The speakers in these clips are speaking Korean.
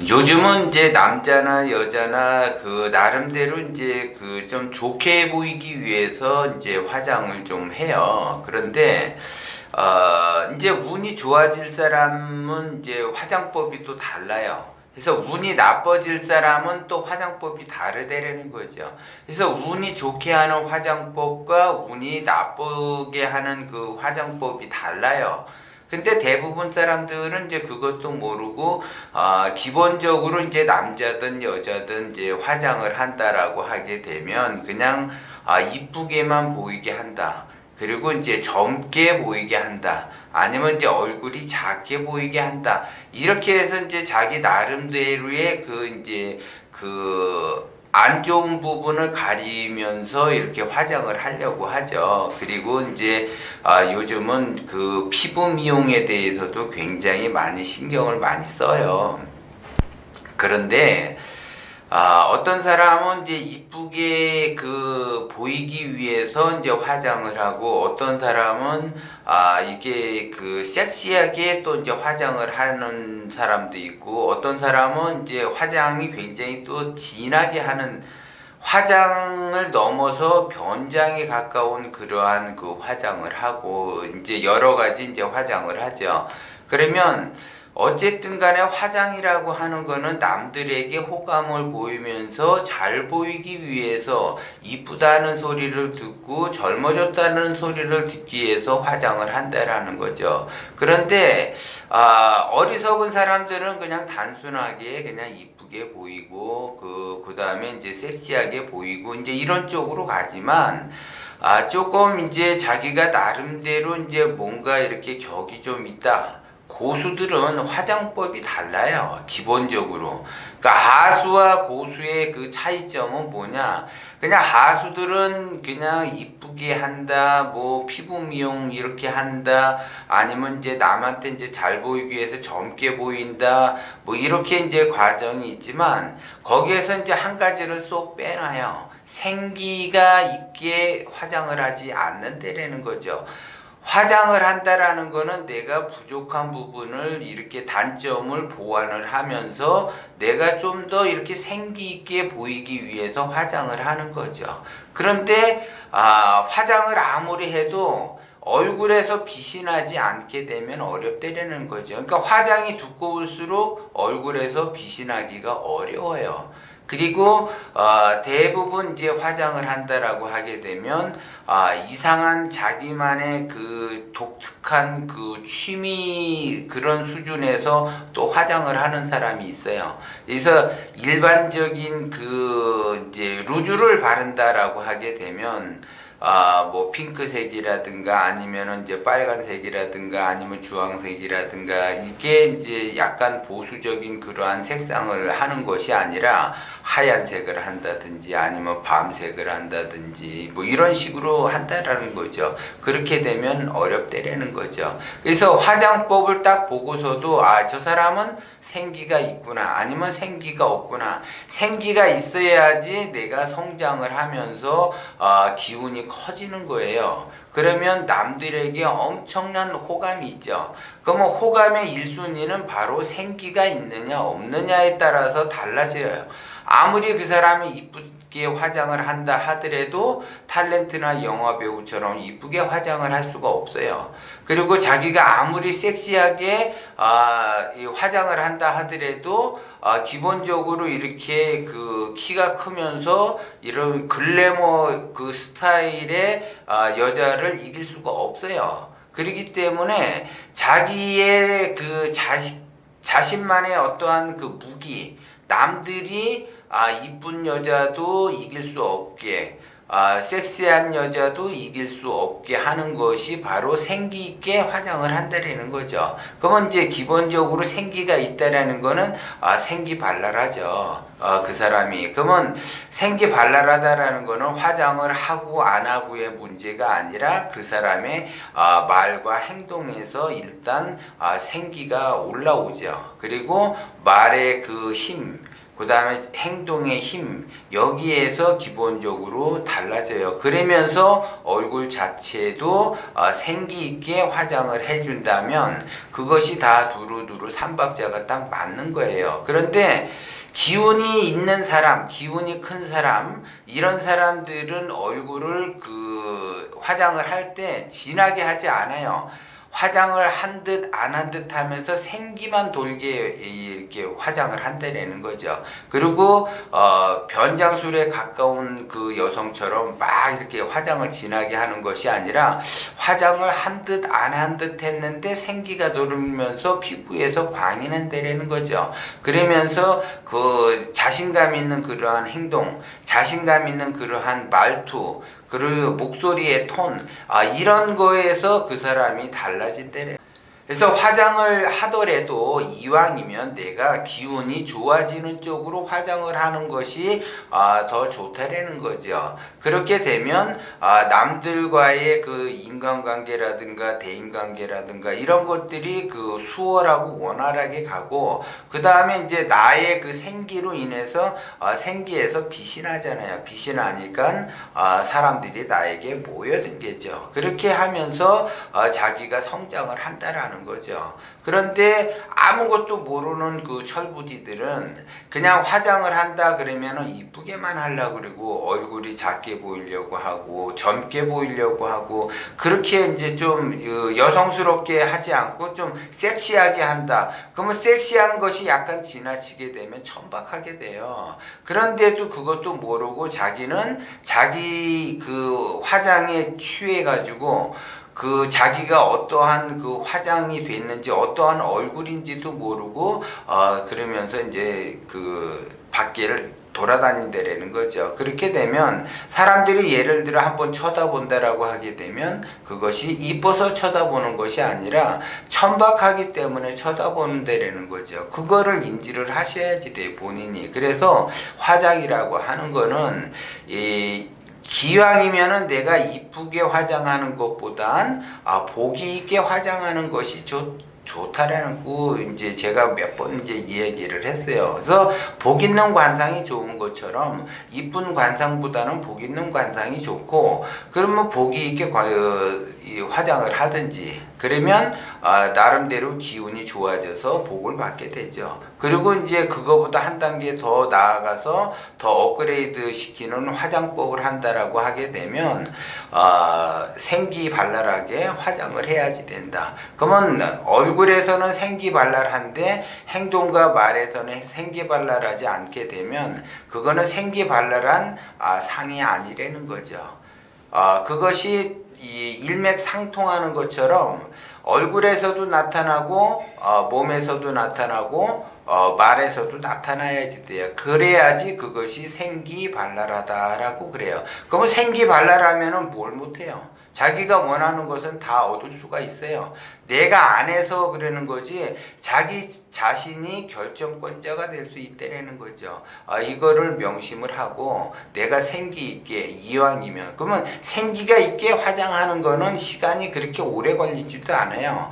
요즘은 이제 남자나 여자나 그 나름대로 이제 그 좀 좋게 보이기 위해서 이제 화장을 좀 해요. 그런데 이제 운이 좋아질 사람은 이제 화장법이 또 달라요. 그래서 운이 나빠질 사람은 또 화장법이 다르다는 거죠. 그래서 운이 좋게 하는 화장법과 운이 나쁘게 하는 그 화장법이 달라요. 근데 대부분 사람들은 이제 그것도 모르고 기본적으로 이제 남자든 여자든 이제 화장을 한다라고 하게 되면 그냥 이쁘게만 보이게 한다. 그리고 이제 젊게 보이게 한다. 아니면 이제 얼굴이 작게 보이게 한다. 이렇게 해서 이제 자기 나름대로의 그 이제 그 안 좋은 부분을 가리면서 이렇게 화장을 하려고 하죠. 그리고 이제 요즘은 그 피부 미용에 대해서도 굉장히 많이 신경을 많이 써요. 그런데 어떤 사람은 이제 이쁘게 그 보이기 위해서 이제 화장을 하고, 어떤 사람은 이게 그 섹시하게 또 이제 화장을 하는 사람도 있고, 어떤 사람은 이제 화장이 굉장히 또 진하게 하는, 화장을 넘어서 변장에 가까운 그러한 그 화장을 하고 이제 여러 가지 이제 화장을 하죠. 그러면 어쨌든 간에 화장이라고 하는 거는 남들에게 호감을 보이면서 잘 보이기 위해서, 이쁘다는 소리를 듣고 젊어졌다는 소리를 듣기 위해서 화장을 한다라는 거죠. 그런데 어리석은 사람들은 그냥 단순하게 그냥 이쁘게 보이고 그 다음에 이제 섹시하게 보이고 이제 이런 쪽으로 가지만, 조금 이제 자기가 나름대로 이제 뭔가 이렇게 격이 좀 있다. 고수들은 화장법이 달라요. 기본적으로. 그러니까 하수와 고수의 그 차이점은 뭐냐? 그냥 하수들은 그냥 이쁘게 한다, 뭐 피부 미용 이렇게 한다, 아니면 이제 남한테 이제 잘 보이기 위해서 젊게 보인다, 뭐 이렇게 이제 과정이 있지만, 거기에서 이제 한 가지를 쏙 빼놔요. 생기가 있게 화장을 하지 않는다라는 거죠. 화장을 한다라는 거는 내가 부족한 부분을 이렇게 단점을 보완을 하면서 내가 좀 더 이렇게 생기 있게 보이기 위해서 화장을 하는 거죠. 그런데 화장을 아무리 해도 얼굴에서 빛이 나지 않게 되면 어렵다는 거죠. 그러니까 화장이 두꺼울수록 얼굴에서 빛이 나기가 어려워요. 그리고 대부분 이제 화장을 한다라고 하게 되면 이상한 자기만의 그 독특한 그 취미 그런 수준에서 또 화장을 하는 사람이 있어요. 그래서 일반적인 그 이제 루즈를 바른다라고 하게 되면 뭐 핑크색이라든가 아니면은 이제 빨간색이라든가 아니면 주황색이라든가, 이게 이제 약간 보수적인 그러한 색상을 하는 것이 아니라 하얀색을 한다든지 아니면 밤색을 한다든지 뭐 이런 식으로 한다라는 거죠. 그렇게 되면 어렵다라는 거죠. 그래서 화장법을 딱 보고서도 저 사람은 생기가 있구나, 아니면 생기가 없구나. 생기가 있어야지 내가 성장을 하면서 기운이 커지는 거예요. 그러면 남들에게 엄청난 호감이 있죠. 그러면 호감의 1순위는 바로 생기가 있느냐 없느냐에 따라서 달라져요. 아무리 그 사람이 이쁘게 화장을 한다 하더라도 탤런트나 영화배우처럼 이쁘게 화장을 할 수가 없어요. 그리고 자기가 아무리 섹시하게 화장을 한다 하더라도 기본적으로 이렇게 그 키가 크면서 이런 글래머 그 스타일의 여자를 이길 수가 없어요. 그렇기 때문에 자기의 그 자신만의 어떠한 그 무기, 남들이 이쁜 여자도 이길 수 없게, 섹시한 여자도 이길 수 없게 하는 것이 바로 생기 있게 화장을 한다라는 거죠. 그러면 이제 기본적으로 생기가 있다라는 거는 생기 발랄하죠. 그 사람이. 그러면 생기 발랄하다라는 거는 화장을 하고 안 하고의 문제가 아니라 그 사람의 말과 행동에서 일단 생기가 올라오죠. 그리고 말의 그 힘, 그 다음에 행동의 힘, 여기에서 기본적으로 달라져요. 그러면서 얼굴 자체도 생기 있게 화장을 해준다면 그것이 다 두루두루 삼박자가 딱 맞는 거예요. 그런데 기운이 있는 사람, 기운이 큰 사람, 이런 사람들은 얼굴을 화장을 할 때 진하게 하지 않아요. 화장을 한 듯 안 한 듯 하면서 생기만 돌게 이렇게 화장을 한다는 거죠. 그리고 변장술에 가까운 그 여성처럼 막 이렇게 화장을 진하게 하는 것이 아니라 화장을 한 듯 안 한 듯 했는데 생기가 돌면서 피부에서 광이 난다는 거죠. 그러면서 그 자신감 있는 그러한 행동, 자신감 있는 그러한 말투, 그리고 목소리의 톤, 이런 거에서 그 사람이 달라진대요. 그래서 화장을 하더라도 이왕이면 내가 기운이 좋아지는 쪽으로 화장을 하는 것이 더 좋다라는 거죠. 그렇게 되면 남들과의 그 인간관계라든가 대인관계라든가 이런 것들이 그 수월하고 원활하게 가고, 그 다음에 이제 나의 그 생기로 인해서 생기에서 빛이 나잖아요. 빛이 나니까 사람들이 나에게 모여들겠죠. 그렇게 하면서 자기가 성장을 한다라는 거죠. 그런데 아무것도 모르는 그 철부지들은 그냥 화장을 한다 그러면은 이쁘게만 하려고 그러고 얼굴이 작게 보이려고 하고 젊게 보이려고 하고, 그렇게 이제 좀 여성스럽게 하지 않고 좀 섹시하게 한다. 그러면 섹시한 것이 약간 지나치게 되면 천박하게 돼요. 그런데도 그것도 모르고 자기는 자기 그 화장에 취해가지고 그 자기가 어떠한 그 화장이 됐는지 어떠한 얼굴인지도 모르고 그러면서 이제 그 밖에를 돌아다닌다라는 거죠. 그렇게 되면 사람들이 예를 들어 한번 쳐다본다라고 하게 되면 그것이 이뻐서 쳐다보는 것이 아니라 천박하기 때문에 쳐다보는다라는 거죠. 그거를 인지를 하셔야지 돼요, 본인이. 그래서 화장이라고 하는 거는 기왕이면은 내가 이쁘게 화장하는 것보단 복이 있게 화장하는 것이 좋다라는 거 이제 제가 몇 번 이제 이야기를 했어요. 그래서 복 있는 관상이 좋은 것처럼 이쁜 관상보다는 복 있는 관상이 좋고, 그러면 복이 있게 화장을 하든지 그러면 나름대로 기운이 좋아져서 복을 받게 되죠. 그리고 이제 그거보다 한 단계 더 나아가서 더 업그레이드 시키는 화장법을 한다라고 하게 되면 생기발랄하게 화장을 해야지 된다. 그러면 얼굴에서는 생기발랄한데 행동과 말에서는 생기발랄하지 않게 되면 그거는 생기발랄한 상이 아니라는 거죠. 그것이 일맥상통하는 것처럼 얼굴에서도 나타나고 몸에서도 나타나고 말에서도 나타나야지 돼요. 그래야지 그것이 생기발랄하다라고 그래요. 그러면 생기발랄하면은 뭘 못해요? 자기가 원하는 것은 다 얻을 수가 있어요. 내가 안 해서 그러는 거지 자기 자신이 결정권자가 될 수 있다는 거죠. 이거를 명심을 하고 내가 생기 있게 이왕이면, 그러면 생기가 있게 화장하는 거는 시간이 그렇게 오래 걸리지도 않아요.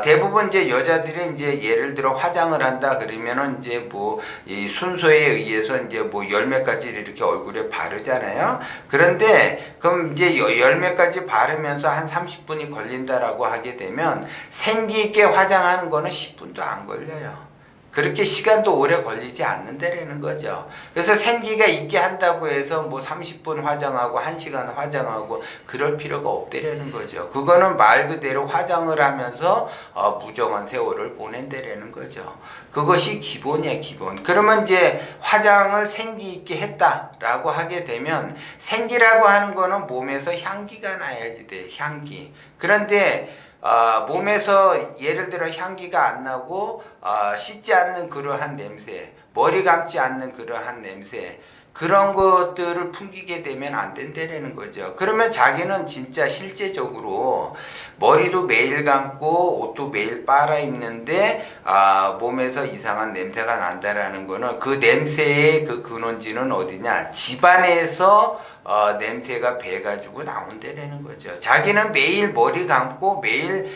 대부분 이제 여자들이 이제 예를 들어 화장을 한다 그러면은 이제 뭐 이 순서에 의해서 이제 뭐 10몇 가지를 이렇게 얼굴에 바르잖아요. 그런데 그럼 이제 10몇 가지 바르면서 한 30분이 걸린다라고 하게 되면 생기 있게 화장하는 거는 10분도 안 걸려요. 그렇게 시간도 오래 걸리지 않는다라는 거죠. 그래서 생기가 있게 한다고 해서 뭐 30분 화장하고 1시간 화장하고 그럴 필요가 없다라는 거죠. 그거는 말 그대로 화장을 하면서 무정한 세월을 보낸다라는 거죠. 그것이 기본이야, 기본. 그러면 이제 화장을 생기 있게 했다라고 하게 되면 생기라고 하는 거는 몸에서 향기가 나야지 돼, 향기. 그런데 몸에서 예를 들어 향기가 안 나고 씻지 않는 그러한 냄새, 머리 감지 않는 그러한 냄새, 그런 것들을 풍기게 되면 안 된다는 거죠. 그러면 자기는 진짜 실제적으로 머리도 매일 감고 옷도 매일 빨아 입는데 몸에서 이상한 냄새가 난다라는 거는 그 냄새의 그 근원지는 어디냐? 집안에서 냄새가 배가지고 나온다는 거죠. 자기는 매일 머리 감고 매일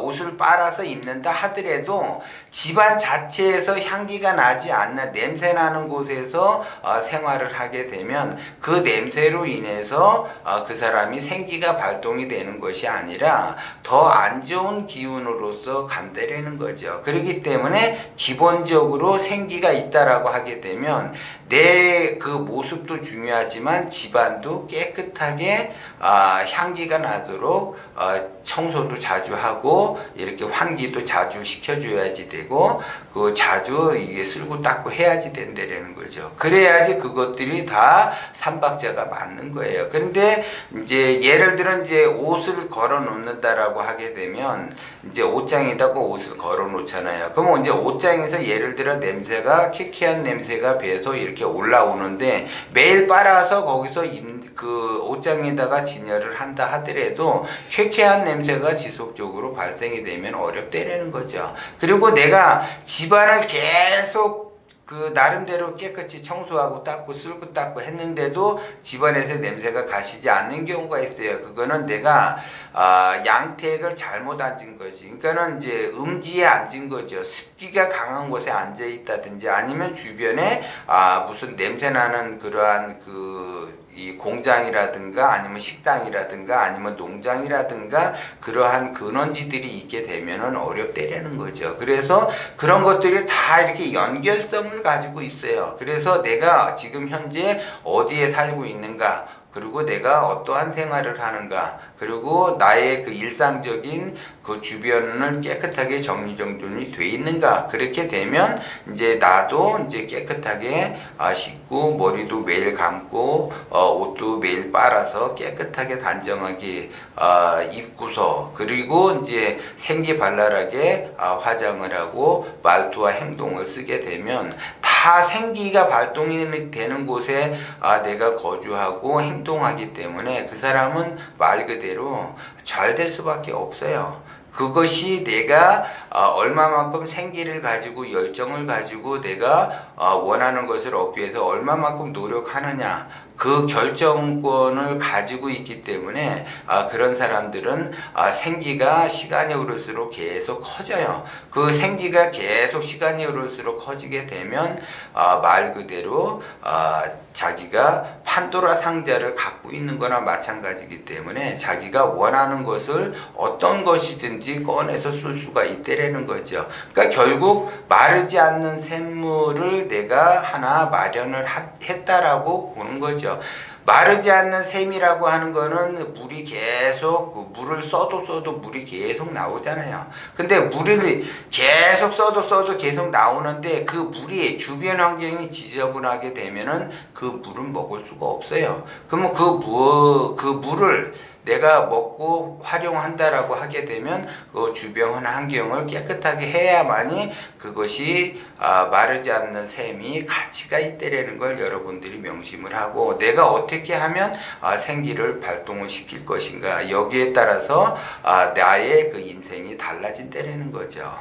옷을 빨아서 입는다 하더라도 집안 자체에서 향기가 나지 않는 냄새 나는 곳에서 생활을 하게 되면 그 냄새로 인해서 그 사람이 생기가 발동이 되는 것이 아니라 더 안 좋은 기운으로서 간다라는 거죠. 그렇기 때문에 기본적으로 생기가 있다라고 하게 되면 내 그 모습도 중요하지만 집안도 깨끗하게 향기가 나도록 청소도 자주 하고 이렇게 환기도 자주 시켜줘야지 되고 그 자주 이게 쓸고 닦고 해야지 된다라는 거죠. 그래야지 그것들이 다 삼박자가 맞는 거예요. 그런데 이제 예를 들어 이제 옷을 걸어 놓는다라고 하게 되면 이제 옷장에다가 옷을 걸어 놓잖아요. 그러면 이제 옷장에서 예를 들어 냄새가 쾌쾌한 냄새가 배서 이렇게 올라오는데 매일 빨아서 거기서 그 옷장에다가 진열을 한다 하더라도 쾌쾌한 냄새가 지속적으로 발생이 되면 어렵다라는 거죠. 그리고 내가 집안을 계속 그 나름대로 깨끗이 청소하고 닦고 쓸고 닦고 했는데도 집안에서 냄새가 가시지 않는 경우가 있어요. 그거는 내가 양택을 잘못 앉은 거지. 그러니까는 이제 음지에 앉은 거죠. 습기가 강한 곳에 앉아 있다든지 아니면 주변에 무슨 냄새 나는 그러한 이 공장이라든가 아니면 식당이라든가 아니면 농장이라든가 그러한 근원지들이 있게 되면은 어렵다라는 거죠. 그래서 그런 것들이 다 이렇게 연결성을 가지고 있어요. 그래서 내가 지금 현재 어디에 살고 있는가, 그리고 내가 어떠한 생활을 하는가, 그리고 나의 그 일상적인 그 주변을 깨끗하게 정리정돈이 돼 있는가. 그렇게 되면 이제 나도 이제 깨끗하게 씻고 머리도 매일 감고 옷도 매일 빨아서 깨끗하게 단정하게 입고서 그리고 이제 생기발랄하게 화장을 하고 말투와 행동을 쓰게 되면 다 생기가 발동이 되는 곳에 내가 거주하고 행동하기 때문에 그 사람은 말 그대로 잘 될 수밖에 없어요. 그것이 내가 얼마만큼 생기를 가지고 열정을 가지고 내가 원하는 것을 얻기 위해서 얼마만큼 노력하느냐, 그 결정권을 가지고 있기 때문에 그런 사람들은 생기가 시간이 흐를수록 계속 커져요. 그 생기가 계속 시간이 흐를수록 커지게 되면 말 그대로 자기가 판도라 상자를 갖고 있는 거나 마찬가지이기 때문에 자기가 원하는 것을 어떤 것이든지 꺼내서 쓸 수가 있다라는 거죠. 그러니까 결국 마르지 않는 샘물을 내가 하나 마련을 했다라고 보는 거죠. 마르지 않는 샘이라고 하는 거는 물이 계속 물을 써도 물이 계속 나오잖아요. 근데 물을 계속 써도 계속 나오는데 그 물이 주변 환경이 지저분하게 되면은 그 물은 먹을 수가 없어요. 그러면 그 물을 내가 먹고 활용한다라고 하게 되면 그 주변 환경을 깨끗하게 해야만이 그것이 마르지 않는 샘이 가치가 있다라는 걸 여러분들이 명심을 하고 내가 어떻게 하면 생기를 발동을 시킬 것인가 여기에 따라서 나의 그 인생이 달라진다라는 거죠.